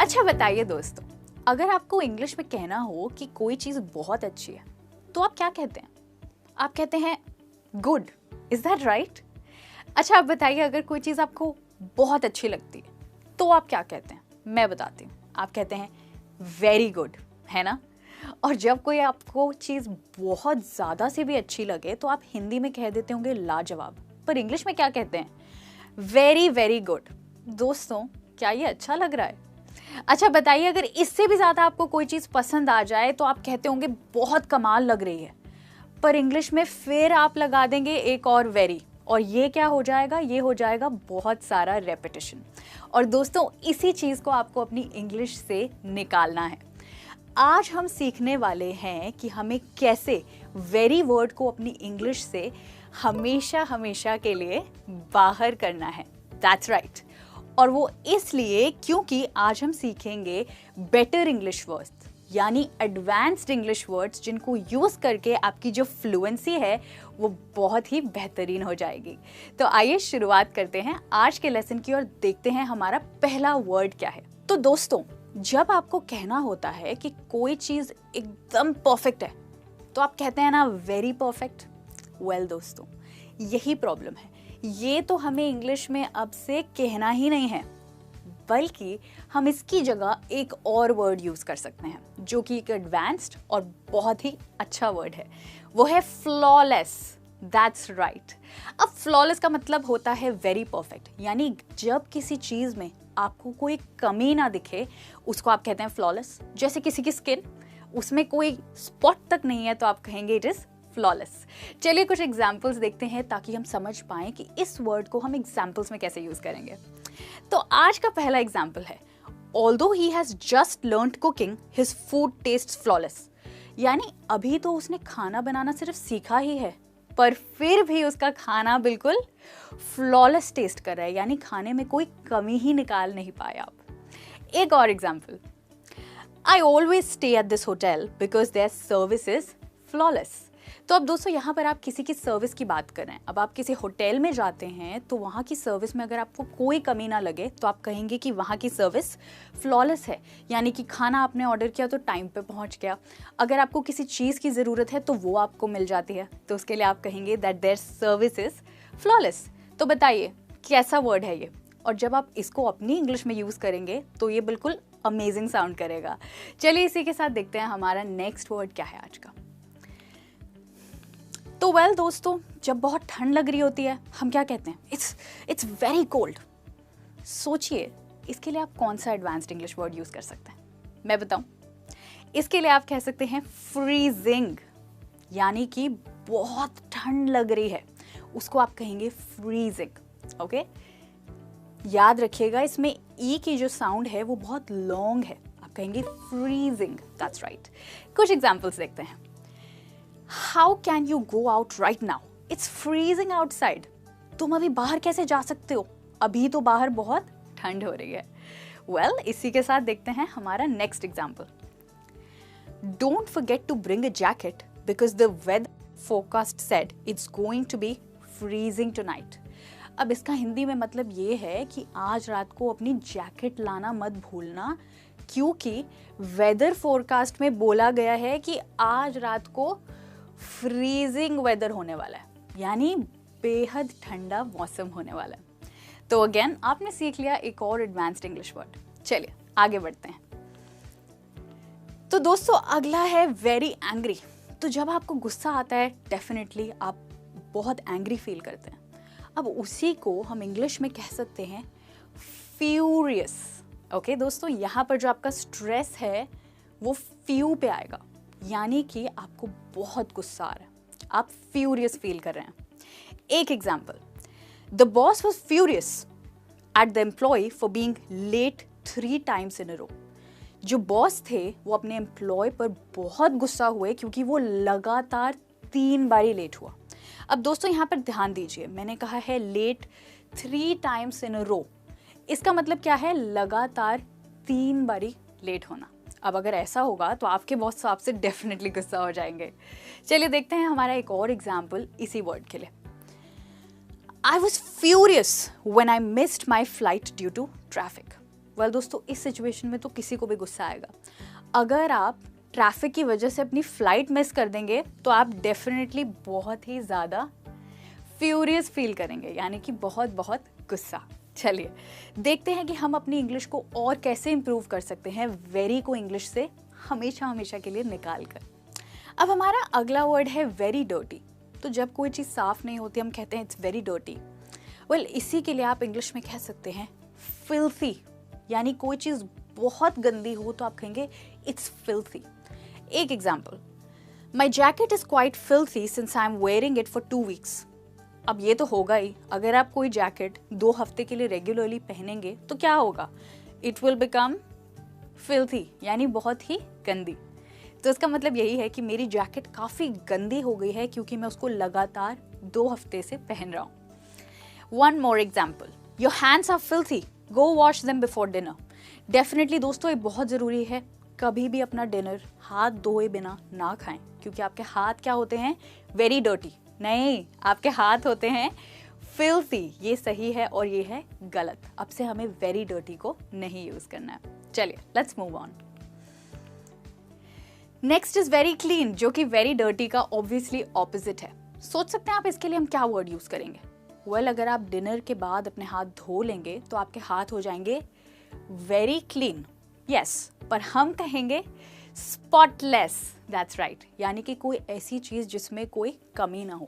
अच्छा बताइए दोस्तों, अगर आपको इंग्लिश में कहना हो कि कोई चीज़ बहुत अच्छी है तो आप क्या कहते हैं? आप कहते हैं गुड, इज दैट राइट? अच्छा आप बताइए, अगर कोई चीज़ आपको बहुत अच्छी लगती है तो आप क्या कहते हैं? मैं बताती हूँ, आप कहते हैं वेरी गुड, है ना? और जब कोई आपको चीज़ बहुत ज़्यादा से भी अच्छी लगे तो आप हिंदी में कह देते होंगे लाजवाब, पर इंग्लिश में क्या कहते हैं? Very very good. दोस्तों, क्या ये अच्छा लग रहा है? अच्छा बताइए, अगर इससे भी ज़्यादा आपको कोई चीज़ पसंद आ जाए तो आप कहते होंगे बहुत कमाल लग रही है, पर इंग्लिश में फिर आप लगा देंगे एक और वेरी, और ये क्या हो जाएगा? ये हो जाएगा बहुत सारा रेपिटेशन। और दोस्तों, इसी चीज़ को आपको अपनी इंग्लिश से निकालना है। आज हम सीखने वाले हैं कि हमें कैसे वेरी वर्ड को अपनी इंग्लिश से हमेशा हमेशा के लिए बाहर करना है। That's right. और वो इसलिए क्योंकि आज हम सीखेंगे बेटर इंग्लिश वर्ड्स, यानी एडवांस्ड इंग्लिश वर्ड्स, जिनको यूज़ करके आपकी जो फ्लुएंसी है वो बहुत ही बेहतरीन हो जाएगी। तो आइए शुरुआत करते हैं आज के लेसन की और देखते हैं हमारा पहला वर्ड क्या है। तो दोस्तों, जब आपको कहना होता है कि कोई चीज़ एकदम परफेक्ट है तो आप कहते हैं ना वेरी परफेक्ट। वेल दोस्तों, यही प्रॉब्लम है। ये तो हमें इंग्लिश में अब से कहना ही नहीं है, बल्कि हम इसकी जगह एक और वर्ड यूज़ कर सकते हैं जो कि एक एडवांस्ड और बहुत ही अच्छा वर्ड है। वो है फ्लॉलेस। That's right. अब फ्लॉलेस का मतलब होता है वेरी परफेक्ट, यानी जब किसी चीज़ में आपको कोई कमी ना दिखे उसको आप कहते हैं फ्लॉलेस। जैसे किसी की स्किन, उसमें कोई स्पॉट तक नहीं है तो आप कहेंगे इट इज़ फ्लॉलेस। चलिए कुछ एग्जाम्पल्स देखते हैं ताकि हम समझ पाएं कि इस वर्ड को हम एग्जाम्पल्स में कैसे यूज़ करेंगे। तो आज का पहला एग्जाम्पल है, although he has just learned cooking his food tests flawless. यानी अभी तो उसने खाना बनाना सिर्फ सीखा ही है, पर फिर भी उसका खाना बिल्कुल फ्लॉलेस टेस्ट कर रहा है, यानी खाने में कोई कमी ही निकाल नहीं पाए आप। एक और example, I always stay at this hotel because their service is flawless. तो अब दोस्तों, यहाँ पर आप किसी की सर्विस की बात कर रहे हैं। अब आप किसी होटल में जाते हैं तो वहाँ की सर्विस में अगर आपको कोई कमी ना लगे तो आप कहेंगे कि वहाँ की सर्विस फ्लॉलेस है, यानी कि खाना आपने ऑर्डर किया तो टाइम पे पहुँच गया। अगर आपको किसी चीज़ की ज़रूरत है तो वो आपको मिल जाती है, तो उसके लिए आप कहेंगे that their service is flawless. तो बताइए कैसा वर्ड है ये? और जब आप इसको अपनी इंग्लिश में यूज़ करेंगे तो ये बिल्कुल अमेजिंग साउंड करेगा। चलिए इसी के साथ देखते हैं हमारा नेक्स्ट वर्ड क्या है आज का। तो वेल दोस्तों, जब बहुत ठंड लग रही होती है हम क्या कहते हैं? It's very cold. सोचिए इसके लिए आप कौन सा एडवांस्ड इंग्लिश वर्ड यूज़ कर सकते हैं? मैं बताऊं, इसके लिए आप कह सकते हैं फ्रीजिंग, यानी कि बहुत ठंड लग रही है उसको आप कहेंगे फ्रीजिंग। ओके, याद रखिएगा इसमें ई की जो साउंड है वो बहुत लॉन्ग है, आप कहेंगे फ्रीजिंग। That's right. कुछ एग्जाम्पल्स देखते हैं। How can you go out right now? It's freezing outside. तुम अभी बाहर कैसे जा सकते हो? अभी तो बाहर बहुत ठंड हो रही है। Well, इसी के साथ देखते हैं हमारा next example. Don't forget to bring a jacket because the weather forecast said it's going to be freezing tonight. अब इसका हिंदी में मतलब ये है कि आज रात को अपनी जैकेट लाना मत भूलना, क्योंकि वेदर फोरकास्ट में बोला गया है कि आज रात को फ्रीजिंग वेदर होने वाला है, यानी बेहद ठंडा मौसम होने वाला है। तो अगेन आपने सीख लिया एक और एडवांस्ड इंग्लिश वर्ड। चलिए आगे बढ़ते हैं। तो दोस्तों, अगला है वेरी एंग्री। तो जब आपको गुस्सा आता है डेफिनेटली आप बहुत एंग्री फील करते हैं। अब उसी को हम इंग्लिश में कह सकते हैं फ्यूरियस। ओके दोस्तों, यहाँ पर जो आपका स्ट्रेस है वो फ्यू पे आएगा, यानी कि आपको बहुत गुस्सा आ रहा है, आप फ्यूरियस फील कर रहे हैं। एक example, the boss was furious at the employ for being late 3 times in a row. जो बॉस थे वो अपने एम्प्लॉय पर बहुत गुस्सा हुए क्योंकि वो लगातार 3 बारी लेट हुआ। अब दोस्तों यहाँ पर ध्यान दीजिए, मैंने कहा है लेट 3 times इन अ रो। इसका मतलब क्या है? लगातार 3 बारी लेट होना। अब अगर ऐसा होगा तो आपके बॉस आपसे डेफिनेटली गुस्सा हो जाएंगे। चलिए देखते हैं हमारा एक और एग्जाम्पल इसी वर्ड के लिए। I was furious when I missed my flight due to traffic. Well दोस्तों, इस सिचुएशन में तो किसी को भी गुस्सा आएगा। अगर आप ट्रैफिक की वजह से अपनी फ्लाइट मिस कर देंगे तो आप डेफिनेटली बहुत ही ज़्यादा फ्यूरियस फील करेंगे, यानी कि बहुत बहुत गुस्सा। चलिए देखते हैं कि हम अपनी इंग्लिश को और कैसे इम्प्रूव कर सकते हैं वेरी को इंग्लिश से हमेशा हमेशा के लिए निकाल कर। अब हमारा अगला वर्ड है वेरी डर्टी। तो जब कोई चीज़ साफ नहीं होती हम कहते हैं इट्स वेरी डर्टी। वेल इसी के लिए आप इंग्लिश में कह सकते हैं फिल्थी, यानी कोई चीज़ बहुत गंदी हो तो आप कहेंगे इट्स फिल्थी। एक example, my jacket is quite filthy since I am wearing it for 2 weeks. अब ये तो होगा ही, अगर आप कोई जैकेट 2 हफ्ते के लिए रेगुलरली पहनेंगे तो क्या होगा, इट विल बिकम फिल्थी, यानी बहुत ही गंदी। तो इसका मतलब यही है कि मेरी जैकेट काफ़ी गंदी हो गई है क्योंकि मैं उसको लगातार 2 हफ्ते से पहन रहा हूँ। One more example, your hands are filthy, go wash them before dinner. Definitely दोस्तों ये बहुत ज़रूरी है, कभी भी अपना डिनर हाथ धोए बिना ना खाएं, क्योंकि आपके हाथ क्या होते हैं, वेरी डर्टी। नहीं, आपके हाथ होते हैं फिल्थी। ये सही है और ये है गलत। अब से हमें वेरी डर्टी को नहीं यूज करना है। चलिए let's move on. Next is very clean, जो कि वेरी डर्टी का ऑब्वियसली ऑपोजिट है। सोच सकते हैं आप इसके लिए हम क्या वर्ड यूज करेंगे। वेल अगर आप डिनर के बाद अपने हाथ धो लेंगे तो आपके हाथ हो जाएंगे वेरी क्लीन। यस, पर हम कहेंगे स्पॉटलेस। दैट्स राइट, यानी कि कोई ऐसी चीज जिसमें कोई कमी ना हो।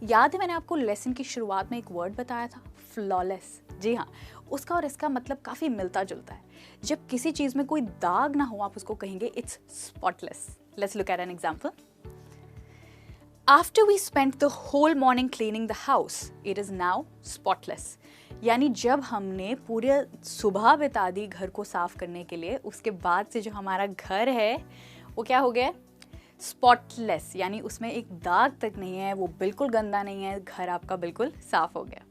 याद है मैंने आपको लेसन की शुरुआत में एक वर्ड बताया था, फ्लॉलेस। जी हाँ, उसका और इसका मतलब काफी मिलता जुलता है। जब किसी चीज में कोई दाग ना हो आप उसको कहेंगे it's spotless. Let's look at an example. After we spent the whole morning cleaning the house, it is now spotless. यानी जब हमने पूरे सुबह बिता दी घर को साफ करने के लिए, उसके बाद से जो हमारा घर है वो क्या हो गया, स्पॉटलेस, यानी उसमें एक दाग तक नहीं है, वो बिल्कुल गंदा नहीं है, घर आपका बिल्कुल साफ हो गया।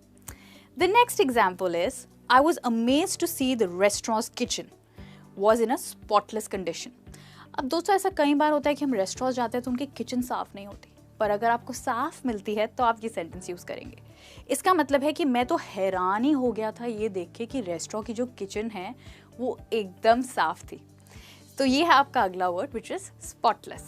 The next example is, I was amazed to see the restaurant's kitchen was in a spotless condition. अब दोस्तों ऐसा कई बार होता है कि हम रेस्टोरेंट जाते हैं तो उनकी किचन साफ नहीं होती, पर अगर आपको साफ मिलती है तो आप ये सेंटेंस यूज करेंगे। इसका मतलब है कि मैं तो हैरान ही हो गया था ये देख के कि रेस्टोरेंट की जो किचन है वो एकदम साफ थी। तो ये है आपका अगला वर्ड विच इज स्पॉटलेस।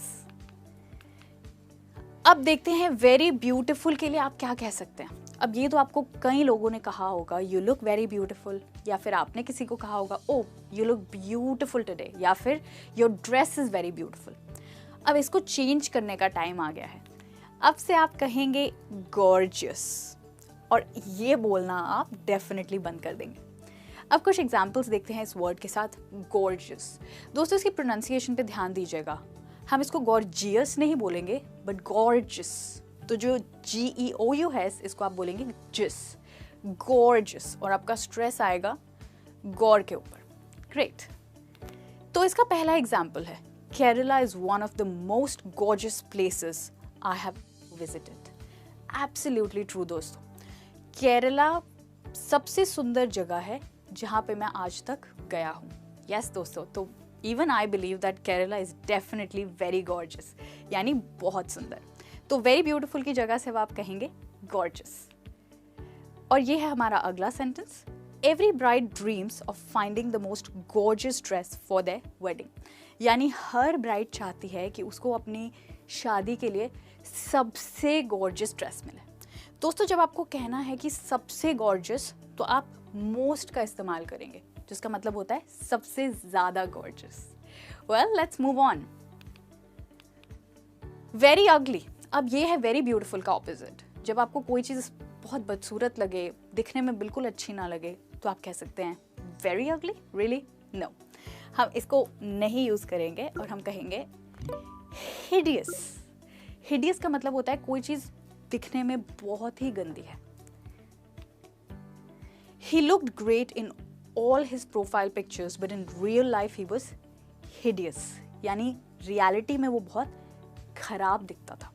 अब देखते हैं वेरी ब्यूटीफुल के लिए आप क्या कह सकते हैं। अब ये तो आपको कई लोगों ने कहा होगा यू लुक वेरी ब्यूटीफुल, या फिर आपने किसी को कहा होगा ओ यू लुक ब्यूटीफुल टुडे, या फिर your dress is very beautiful. अब इसको चेंज करने का टाइम आ गया है। अब से आप कहेंगे गॉर्जियस, और ये बोलना आप डेफिनेटली बंद कर देंगे। अब कुछ एग्जाम्पल्स देखते हैं इस वर्ड के साथ, गॉर्जियस। दोस्तों इसकी प्रोनाउंसिएशन पे ध्यान दीजिएगा, हम इसको गॉर्जियस नहीं बोलेंगे बट गॉर्जियस। तो जो GEOU है इसको आप बोलेंगे जिस, गॉर्जियस, और आपका स्ट्रेस आएगा गॉर के ऊपर। ग्रेट। तो इसका पहला एग्जाम्पल है, Kerala is one of the most gorgeous places I have visited. Absolutely true दोस्तों, केरला सबसे सुंदर जगह है जहाँ पे मैं आज तक गया हूँ। Yes दोस्तों, तो even I believe that Kerala is definitely very gorgeous, यानी बहुत सुंदर। तो very beautiful की जगह से आप कहेंगे gorgeous। और ये है हमारा अगला sentence, Every bride dreams of finding the most gorgeous dress for their wedding. यानी हर ब्राइड चाहती है कि उसको अपनी शादी के लिए सबसे गॉर्जियस ड्रेस मिले। दोस्तों जब आपको कहना है कि सबसे गॉर्जियस तो आप मोस्ट का इस्तेमाल करेंगे, जिसका मतलब होता है सबसे ज्यादा gorgeous. Well let's move on. Very ugly, अब ये है वेरी ब्यूटीफुल का ऑपोजिट। जब आपको कोई चीज बहुत बदसूरत लगे, दिखने में बिल्कुल अच्छी ना लगे, तो आप कह सकते हैं वेरी अगली। रियली नो, हम इसको नहीं यूज करेंगे और हम कहेंगे हिडियस। हिडियस का मतलब होता है कोई चीज दिखने में बहुत ही गंदी है। He looked great in all his profile pictures, but in real life he was hideous. यानी रियलिटी में वो बहुत खराब दिखता था,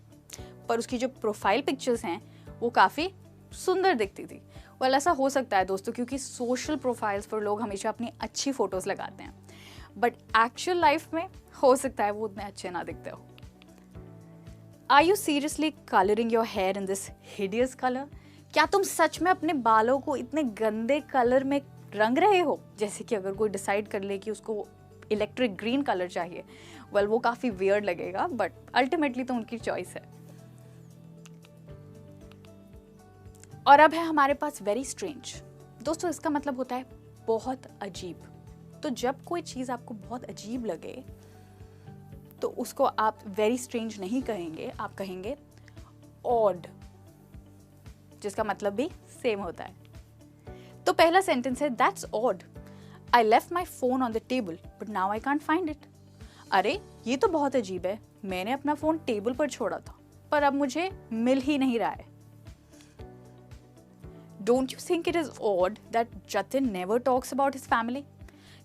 पर उसकी जो प्रोफाइल पिक्चर्स हैं वो काफी सुंदर दिखती थी। वेल ऐसा हो सकता है दोस्तों, क्योंकि सोशल प्रोफाइल्स पर लोग हमेशा अपनी अच्छी फोटोज लगाते हैं, बट एक्चुअल लाइफ में हो सकता है वो उतने अच्छे ना दिखते हो। Are you seriously coloring your hair in this hideous color? क्या तुम सच में अपने बालों को इतने गंदे कलर में रंग रहे हो, जैसे कि अगर कोई डिसाइड कर ले कि उसको इलेक्ट्रिक ग्रीन कलर चाहिए, वेल वो काफ़ी वियर्ड लगेगा, बट अल्टीमेटली तो उनकी चॉइस है। और अब है हमारे पास वेरी स्ट्रेंज। दोस्तों इसका मतलब होता है बहुत अजीब। तो जब कोई चीज़ आपको बहुत अजीब लगे तो उसको आप वेरी स्ट्रेंज नहीं कहेंगे, आप कहेंगे ऑड, जिसका मतलब भी सेम होता है। तो पहला सेंटेंस है that's odd, I left my phone on the table but now I can't find it. अरे ये तो बहुत अजीब है, मैंने अपना फोन टेबल पर छोड़ा था पर अब मुझे मिल ही नहीं रहा है। Don't you think it is odd that Jatin never talks about his family?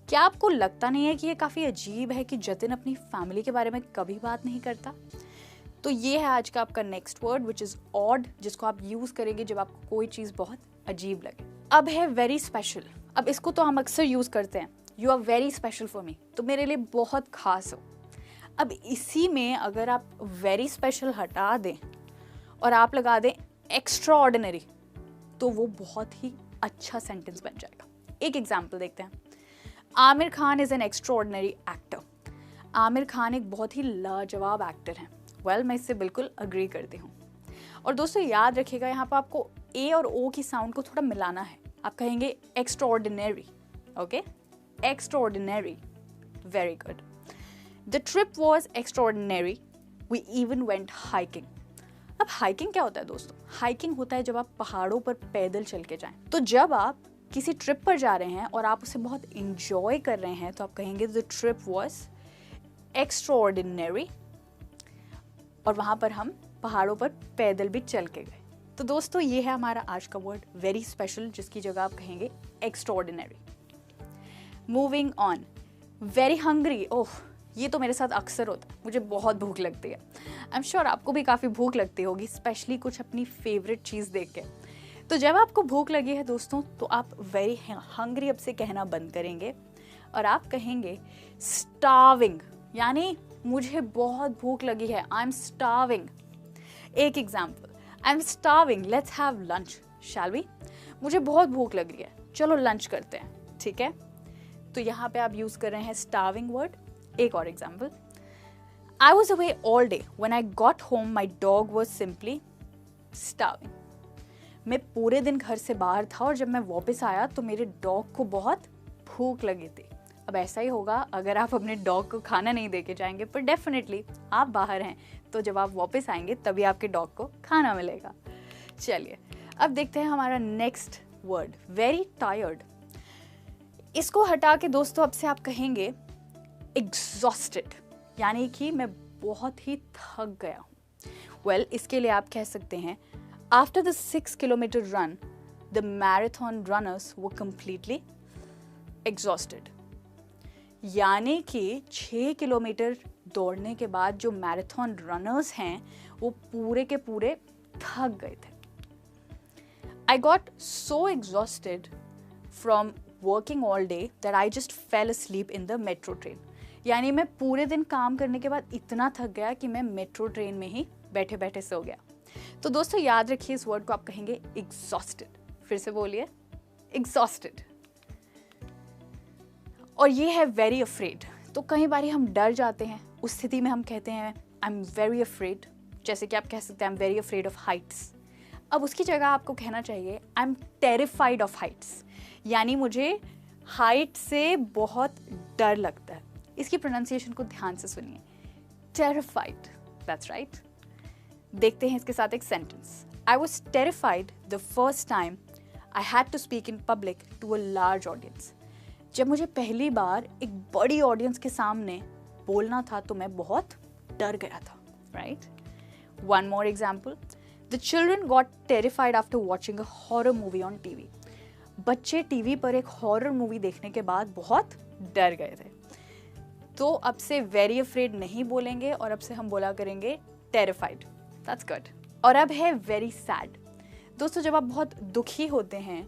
क्या आपको लगता नहीं है कि ये काफी अजीब है कि जतिन अपनी फैमिली के बारे में कभी बात नहीं करता? तो ये है आज का आपका next word which is odd, जिसको आप यूज करेंगे जब आपको कोई चीज बहुत अजीब लगे। अब है वेरी स्पेशल। अब इसको तो हम अक्सर यूज करते हैं, you are very special for me, तो मेरे लिए बहुत खास हो। अब इसी में अगर आप वेरी स्पेशल हटा दें और आप लगा दें एक्स्ट्रा ऑर्डिनरी, तो वो बहुत ही अच्छा सेंटेंस बन जाएगा। एक एग्जाम्पल देखते हैं। Aamir Khan is an extra ordinary actor. Aamir Khan एक बहुत ही लाजवाब एक्टर हैं। वेल मैं इससे बिल्कुल अग्री करती हूँ। और दोस्तों याद रखिएगा, यहाँ पर आपको ए और ओ की साउंड को थोड़ा मिलाना है। आप कहेंगे extraordinary, okay, extraordinary, very good. The trip was extraordinary, we even went hiking. अब हाइकिंग क्या होता है दोस्तों? हाइकिंग होता है जब आप पहाड़ों पर पैदल चल के जाएं। तो जब आप किसी ट्रिप पर जा रहे हैं और आप उसे बहुत इंजॉय कर रहे हैं तो आप कहेंगे the trip was extra ordinary, और वहां पर हम पहाड़ों पर पैदल भी चल के गए। तो दोस्तों ये है हमारा आज का वर्ड वेरी स्पेशल, जिसकी जगह आप कहेंगे extraordinary. Moving on, very hungry. Oh, ये तो मेरे साथ अक्सर होता है, मुझे बहुत भूख लगती है। आई एम श्योर आपको भी काफ़ी भूख लगती होगी, स्पेशली कुछ अपनी फेवरेट चीज़ देख के। तो जब आपको भूख लगी है दोस्तों, तो आप वेरी हंग्री अब से कहना बंद करेंगे और आप कहेंगे स्टार्विंग, यानी मुझे बहुत भूख लगी है, आई एम स्टार्विंग। एक एग्जाम्पल, I am starving, let's have lunch, shall we? मुझे बहुत भूख लग रही है, चलो लंच करते हैं, ठीक है? तो यहाँ पे आप यूज कर रहे हैं स्टार्विंग वर्ड। एक और example, I was away all day, when I got home my dog was simply starving. मैं पूरे दिन घर से बाहर था और जब मैं वापस आया तो मेरे डॉग को बहुत भूख लगी थी। अब ऐसा ही होगा अगर आप अपने डॉग को खाना नहीं दे के जाएंगे, पर डेफिनेटली आप बाहर हैं तो जब आप वापस आएंगे तभी आपके डॉग को खाना मिलेगा। चलिए अब देखते हैं हमारा नेक्स्ट वर्ड, वेरी टायर्ड। इसको हटा के दोस्तों अब से आप कहेंगे एग्जॉस्टेड, यानी कि मैं बहुत ही थक गया हूँ। वेल इसके लिए आप कह सकते हैं after the 6 kilometer run, the marathon runners were completely exhausted. यानी कि 6 किलोमीटर दौड़ने के बाद जो मैराथन रनर्स हैं वो पूरे के पूरे थक गए थे। I got so exhausted from working all day that I just fell asleep in the metro train. यानी मैं पूरे दिन काम करने के बाद इतना थक गया कि मैं मेट्रो ट्रेन में ही बैठे बैठे सो गया। तो दोस्तों याद रखिए इस वर्ड को आप कहेंगे एग्जॉस्टेड। फिर से बोलिए एग्जॉस्टेड। और ये है वेरी अफ्रेड। तो कई बार हम डर जाते हैं, उस स्थिति में हम कहते हैं आई एम वेरी अफ्रेड। जैसे कि आप कह सकते हैं I am very afraid of Heights. अब उसकी जगह आपको कहना चाहिए I am terrified of Heights, यानी मुझे हाइट से बहुत डर लगता है। इसकी प्रोनाउंसिएशन को ध्यान से सुनिए, टेरिफाइड, दैट्स राइट। देखते हैं इसके साथ एक sentence, I was terrified the first time I had to speak in public to a large audience. जब मुझे पहली बार एक बड़ी ऑडियंस के सामने बोलना था तो मैं बहुत डर गया था, right? One more example, the children got terrified after watching a horror movie on TV. बच्चे टीवी पर एक हॉरर मूवी देखने के बाद बहुत डर गए थे। तो अब से वेरी अफ्रेड नहीं बोलेंगे और अब से हम बोला करेंगे टेरिफाइड। That's good. और अब है वेरी सैड। दोस्तों जब आप बहुत दुखी होते हैं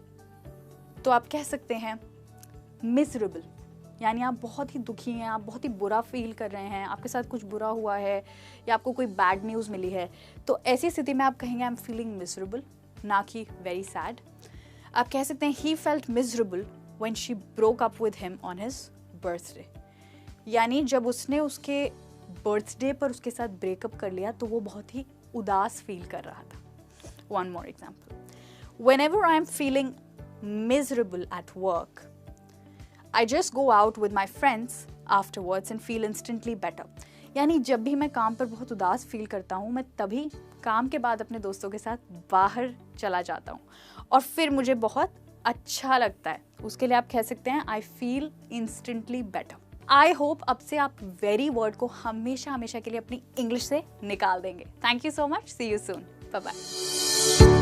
तो आप कह सकते हैं मिजरेबल, यानी आप बहुत ही दुखी हैं, आप बहुत ही बुरा फील कर रहे हैं, आपके साथ कुछ बुरा हुआ है या आपको कोई बैड न्यूज़ मिली है, तो ऐसी स्थिति में आप कहेंगे आई एम फीलिंग मिजरेबल, ना कि वेरी सैड। आप कह सकते हैं he felt miserable when she broke up with him on his birthday. यानी जब उसने उसके बर्थडे पर उसके साथ ब्रेकअप कर लिया तो वो बहुत ही उदास फील कर रहा था. One more example. Whenever I am feeling miserable at work, I just go out with my friends afterwards and feel instantly better. यानी जब भी मैं काम पर बहुत उदास फील करता हूँ, मैं तभी काम के बाद अपने दोस्तों के साथ बाहर चला जाता हूँ और फिर मुझे बहुत अच्छा लगता है. उसके लिए आप कह सकते हैं I feel instantly better. I hope अब से आप वेरी वर्ड को हमेशा हमेशा के लिए अपनी इंग्लिश से निकाल देंगे. Thank you so much. See you soon. Bye bye.